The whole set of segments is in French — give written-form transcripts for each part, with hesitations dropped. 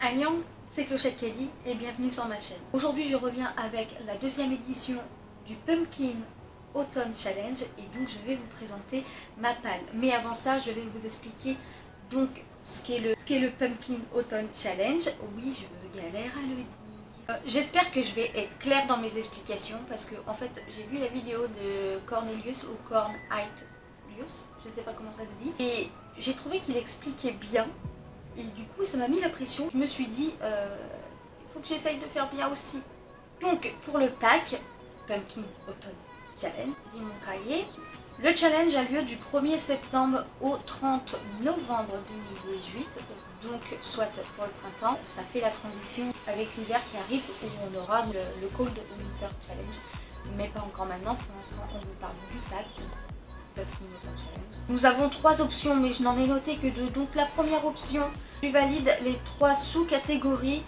Annyeong, c'est Clochette Kelly et bienvenue sur ma chaîne. Aujourd'hui je reviens avec la deuxième édition du Pumpkin Autumn Challenge et donc je vais vous présenter ma palle. Mais avant ça je vais vous expliquer donc ce qu'est le Pumpkin Autumn Challenge. Oui, je galère à le dire. J'espère que je vais être claire dans mes explications parce que en fait j'ai vu la vidéo de Cornelius ou Cornelius, je sais pas comment ça se dit, et j'ai trouvé qu'il expliquait bien. Et du coup ça m'a mis la pression. Je me suis dit il faut que j'essaye de faire bien aussi. Donc pour le pack Pumpkin Autumn Challenge, j'ai mon cahier. Le challenge a lieu du 1er septembre au 30 novembre 2018. Donc soit pour le printemps, ça fait la transition avec l'hiver qui arrive où on aura le Cold Winter Challenge. Mais pas encore maintenant, pour l'instant on vous parle du pack. Nous avons trois options mais je n'en ai noté que deux. Donc la première option, je valide les trois sous-catégories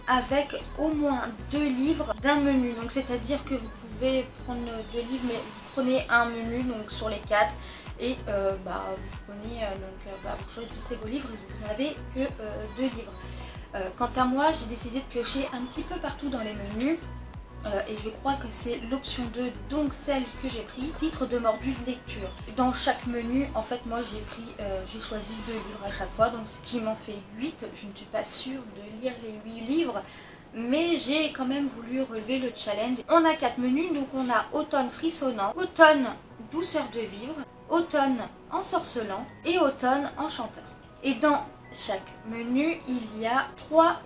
avec au moins 2 livres d'un menu. Donc c'est à dire que vous pouvez prendre 2 livres mais vous prenez un menu donc sur les 4 et vous prenez vous choisissez vos livres et vous n'avez que 2 livres. Quant à moi j'ai décidé de piocher un petit peu partout dans les menus. Et je crois que c'est l'option 2, donc celle que j'ai pris, titre de mordu de lecture. Dans chaque menu, en fait, moi j'ai choisi 2 livres à chaque fois, donc ce qui m'en fait 8. Je ne suis pas sûre de lire les 8 livres, mais j'ai quand même voulu relever le challenge. On a 4 menus, donc on a automne frissonnant, automne douceur de vivre, automne ensorcelant et automne enchanteur. Et dans chaque menu, il y a 3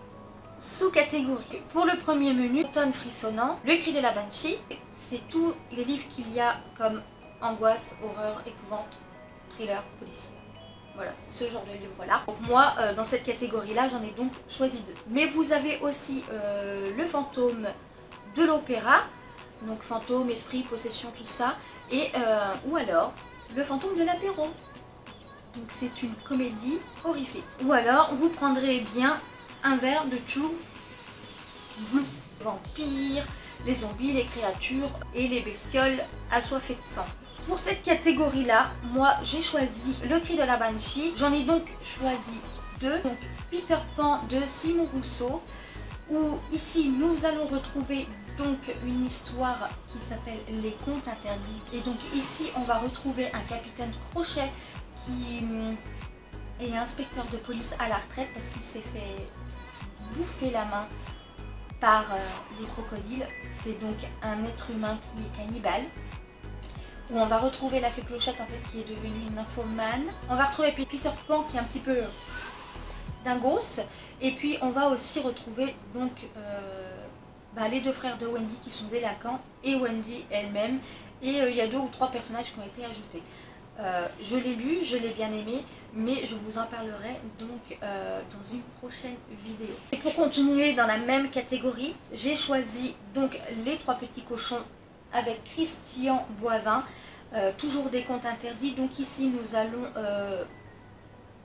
sous-catégories. Pour le premier menu, automne frissonnant, le cri de la banshee, c'est tous les livres qu'il y a comme angoisse, horreur, épouvante, thriller, policier. Voilà, c'est ce genre de livre là. Donc moi, dans cette catégorie là, j'en ai donc choisi 2. Mais vous avez aussi le fantôme de l'opéra, donc fantôme, esprit, possession, tout ça, et ou alors le fantôme de l'apéro. Donc c'est une comédie horrifique. Ou alors vous prendrez bien un verre de chou bleu. Vampires, les zombies, les créatures et les bestioles assoiffées de sang. Pour cette catégorie là, moi j'ai choisi le cri de la banshee. J'en ai donc choisi 2. Donc Peter Pan de Simon Rousseau, où ici nous allons retrouver donc une histoire qui s'appelle Les Contes Interdits. Et donc ici on va retrouver un capitaine Crochet qui est inspecteur de police à la retraite parce qu'il s'est fait bouffer la main par les crocodiles. C'est donc un être humain qui est cannibale. Où on va retrouver la fée Clochette en fait qui est devenue une nymphomane. On va retrouver Peter Pan qui est un petit peu dingos. Et puis on va aussi retrouver donc les 2 frères de Wendy qui sont délinquants et Wendy elle-même. Et il y a 2 ou 3 personnages qui ont été ajoutés. Je l'ai lu, je l'ai bien aimé, mais je vous en parlerai donc dans une prochaine vidéo. Et pour continuer dans la même catégorie, j'ai choisi donc Les 3 petits cochons avec Christian Boivin, toujours des contes interdits. Donc ici nous allons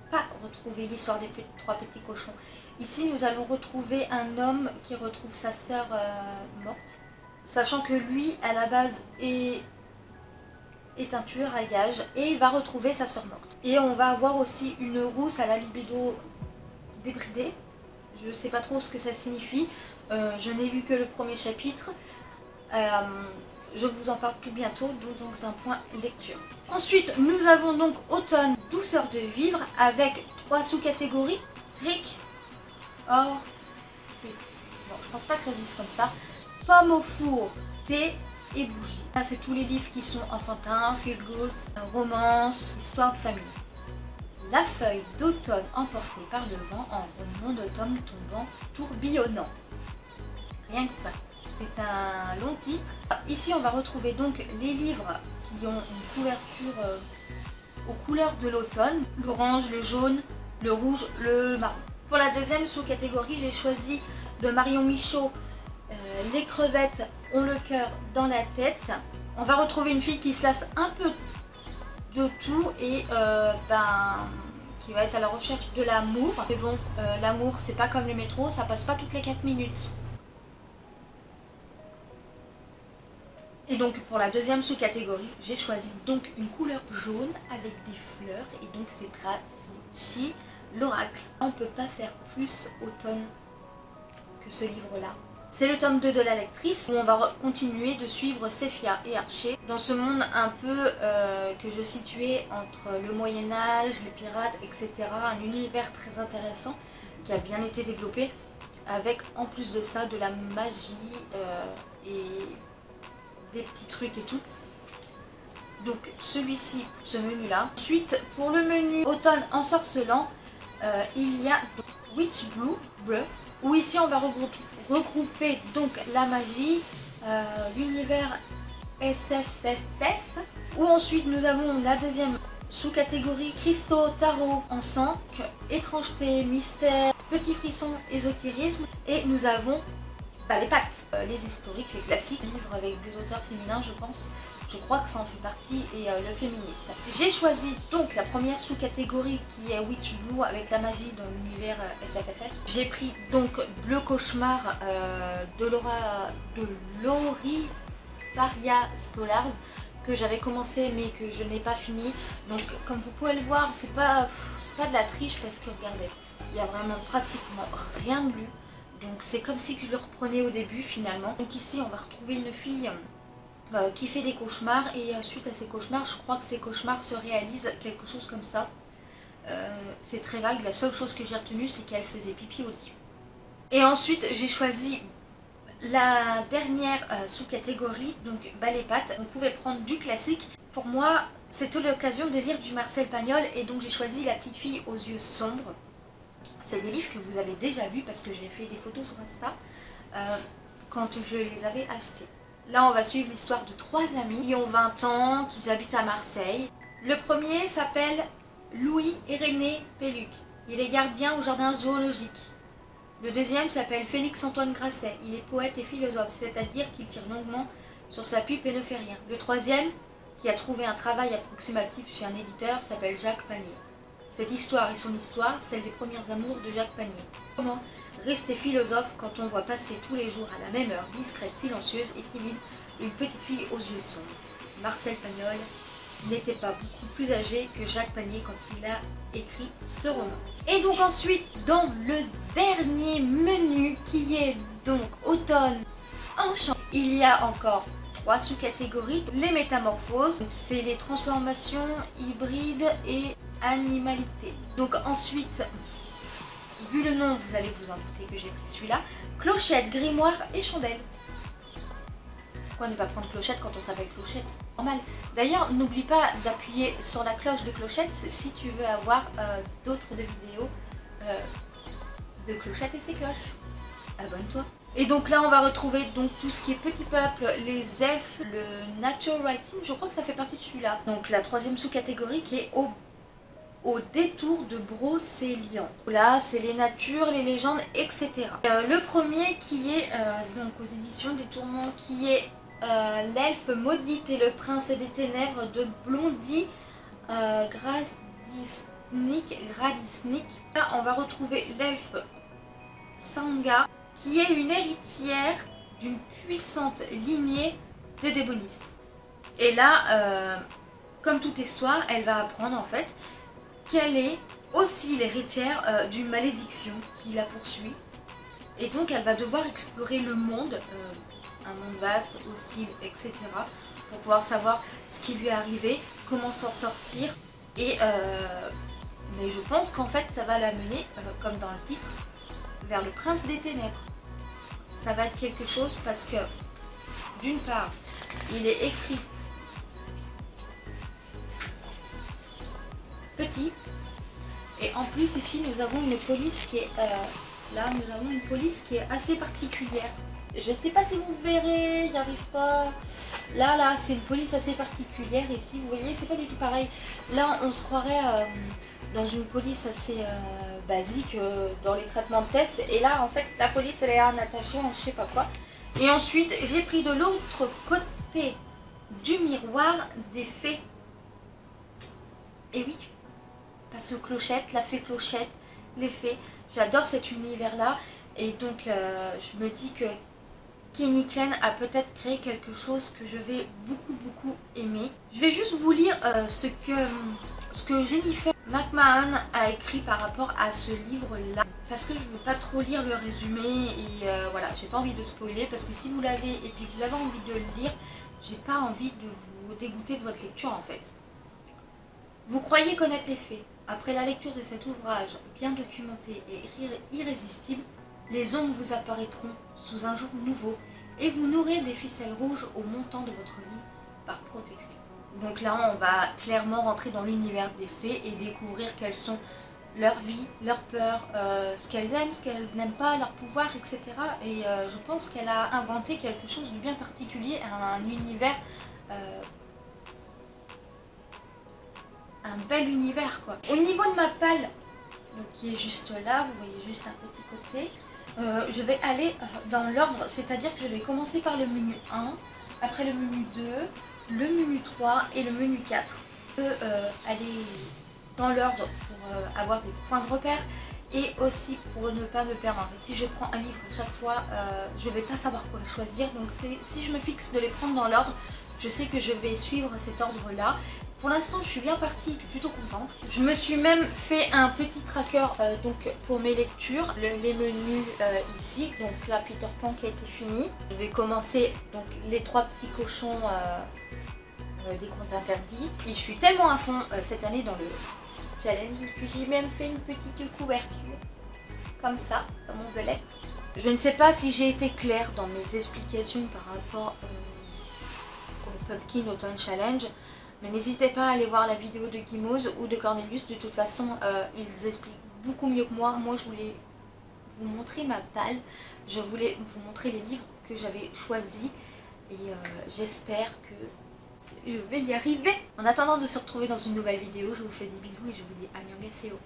pas retrouver l'histoire des 3 petits cochons. Ici nous allons retrouver un homme qui retrouve sa sœur morte, sachant que lui à la base est un tueur à gages et il va retrouver sa soeur morte. Et on va avoir aussi une rousse à la libido débridée. Je ne sais pas trop ce que ça signifie. Je n'ai lu que le premier chapitre. Je vous en parle tout bientôt, donc dans un point lecture. Ensuite, nous avons donc automne douceur de vivre avec 3 sous-catégories. Trick, or, thé. Bon, je pense pas que ça se dise comme ça. Pomme au four, thé et bougies. Là, c'est tous les livres qui sont enfantins, feel good, romance, histoire de famille. La feuille d'automne emportée par le vent en roulement d'automne tombant, tourbillonnant. Rien que ça. C'est un long titre. Ici, on va retrouver donc les livres qui ont une couverture aux couleurs de l'automne. L'orange, le jaune, le rouge, le marron. Pour la deuxième sous-catégorie, j'ai choisi de Marion Michaud, Les crevettes ont le cœur dans la tête. On va retrouver une fille qui se lasse un peu de tout et qui va être à la recherche de l'amour. Mais bon, l'amour c'est pas comme le métro, ça passe pas toutes les 4 minutes. Et donc pour la deuxième sous-catégorie, j'ai choisi donc une couleur jaune avec des fleurs et donc c'est Tracy l'oracle. On ne peut pas faire plus automne que ce livre-là. C'est le tome 2 de la lectrice où on va continuer de suivre Séphia et Archer dans ce monde un peu que je situais entre le Moyen-Âge, les pirates, etc. Un univers très intéressant qui a bien été développé avec en plus de ça de la magie et des petits trucs et tout. Donc celui-ci, ce menu-là. Ensuite, pour le menu automne ensorcelant, il y a Witch Brew, où ici on va regrouper donc la magie, l'univers SFFF, où ensuite nous avons la deuxième sous-catégorie cristaux, tarot, encens, étrangeté, mystère, petits frissons, ésotérisme, et nous avons les pactes, les historiques, les classiques, livres avec des auteurs féminins je pense. Je crois que ça en fait partie et le féministe. J'ai choisi donc la première sous-catégorie qui est Witch Blue avec la magie dans l'univers SFFF. J'ai pris donc Bleu Cauchemar de Laurie Faria Stolars que j'avais commencé mais que je n'ai pas fini. Donc comme vous pouvez le voir, c'est pas de la triche parce que regardez, il y a vraiment pratiquement rien de lu. Donc c'est comme si je le reprenais au début finalement. Donc ici on va retrouver une fille qui fait des cauchemars et suite à ces cauchemars, je crois que ces cauchemars se réalisent quelque chose comme ça. C'est très vague, la seule chose que j'ai retenue c'est qu'elle faisait pipi au lit. Et ensuite j'ai choisi la dernière sous-catégorie, donc les pâtes. On pouvait prendre du classique. Pour moi c'était l'occasion de lire du Marcel Pagnol et donc j'ai choisi La petite fille aux yeux sombres. C'est des livres que vous avez déjà vus parce que j'ai fait des photos sur Insta quand je les avais achetés. Là, on va suivre l'histoire de 3 amis qui ont 20 ans, qui habitent à Marseille. Le premier s'appelle Louis-Irénée Pelluc. Il est gardien au jardin zoologique. Le deuxième s'appelle Félix-Antoine Grasset. Il est poète et philosophe, c'est-à-dire qu'il tire longuement sur sa pipe et ne fait rien. Le troisième, qui a trouvé un travail approximatif chez un éditeur, s'appelle Jacques Panier. Cette histoire est son histoire, celle des premiers amours de Jacques Panier. Comment rester philosophe quand on voit passer tous les jours à la même heure, discrète, silencieuse et timide, une petite fille aux yeux sombres. Marcel Pagnol n'était pas beaucoup plus âgé que Jacques Panier quand il a écrit ce roman. Et donc ensuite, dans le dernier menu qui est donc automne enchanté, il y a encore 3 sous-catégories. Les métamorphoses, c'est les transformations hybrides et animalité. Donc ensuite, vu le nom, vous allez vous en douter que j'ai pris celui-là. Clochette, grimoire et chandelle. Pourquoi ne pas prendre Clochette quand on s'appelle Clochette? Normal. D'ailleurs, n'oublie pas d'appuyer sur la cloche de Clochette si tu veux avoir d'autres vidéos de Clochette et ses cloches. Abonne-toi. Et donc là, on va retrouver donc tout ce qui est petit peuple, les elfes, le nature writing. Je crois que ça fait partie de celui-là. Donc la troisième sous-catégorie qui est au détour de Brocéliande. Là, c'est les natures, les légendes, etc. Le premier qui est, donc aux éditions des Tourments, qui est l'elfe maudite et le prince des ténèbres de Blondie Gradisnik. Là, on va retrouver l'elfe Sanga, qui est une héritière d'une puissante lignée de démonistes. Et là, comme toute histoire, elle va apprendre en fait qu'elle est aussi l'héritière d'une malédiction qui la poursuit. Et donc elle va devoir explorer le monde, un monde vaste, hostile, etc. pour pouvoir savoir ce qui lui est arrivé, comment s'en sortir. Et mais je pense qu'en fait ça va l'amener, comme dans le titre, vers le prince des ténèbres. Ça va être quelque chose parce que d'une part, il est écrit petit. Et en plus ici nous avons une police qui est là nous avons une police qui est assez particulière. Je sais pas si vous verrez, j'y arrive pas. Là c'est une police assez particulière. Ici vous voyez c'est pas du tout pareil. Là on se croirait dans une police assez basique dans les traitements de tests. Et là en fait la police elle est attachée en je sais pas quoi. Et ensuite j'ai pris de l'autre côté du miroir des fées. Et oui, parce que Clochette, la fée Clochette, les fées, j'adore cet univers là. Et donc je me dis que Kenny Klein a peut-être créé quelque chose que je vais beaucoup aimer. Je vais juste vous lire ce que Jennifer McMahon a écrit par rapport à ce livre-là. Parce que je veux pas trop lire le résumé et voilà, j'ai pas envie de spoiler parce que si vous l'avez et puis que vous avez envie de le lire, j'ai pas envie de vous dégoûter de votre lecture en fait. Vous croyez connaître les faits. Après la lecture de cet ouvrage bien documenté et irrésistible, les ombres vous apparaîtront sous un jour nouveau et vous n'aurez des ficelles rouges au montant de votre lit par protection. Donc là, on va clairement rentrer dans l'univers des fées et découvrir quelles sont leur vie, leurs peurs, ce qu'elles aiment, ce qu'elles n'aiment pas, leur pouvoir, etc. Et je pense qu'elle a inventé quelque chose de bien particulier, un univers, un bel univers quoi. Au niveau de ma palle, donc, qui est juste là, vous voyez juste un petit côté, je vais aller dans l'ordre, c'est-à-dire que je vais commencer par le menu 1, après le menu 2, le menu 3 et le menu 4. Je peux aller dans l'ordre pour avoir des points de repère et aussi pour ne pas me perdre. En fait, si je prends un livre à chaque fois, je ne vais pas savoir quoi choisir. Donc si je me fixe de les prendre dans l'ordre, je sais que je vais suivre cet ordre-là. Pour l'instant, je suis bien partie, je suis plutôt contente. Je me suis même fait un petit tracker donc pour mes lectures, les menus ici. Donc là, Peter Pan qui a été fini. Je vais commencer donc les 3 petits cochons des contes interdits. Et je suis tellement à fond cette année dans le challenge que j'ai même fait une petite couverture comme ça dans mon belette. Je ne sais pas si j'ai été claire dans mes explications par rapport au Pumpkin Autumn Challenge. Mais n'hésitez pas à aller voir la vidéo de Gimoz ou de Cornelius. De toute façon, ils expliquent beaucoup mieux que moi. Moi, je voulais vous montrer ma palle. Je voulais vous montrer les livres que j'avais choisis. Et j'espère que je vais y arriver. En attendant de se retrouver dans une nouvelle vidéo, je vous fais des bisous et je vous dis annyeonghaseyo.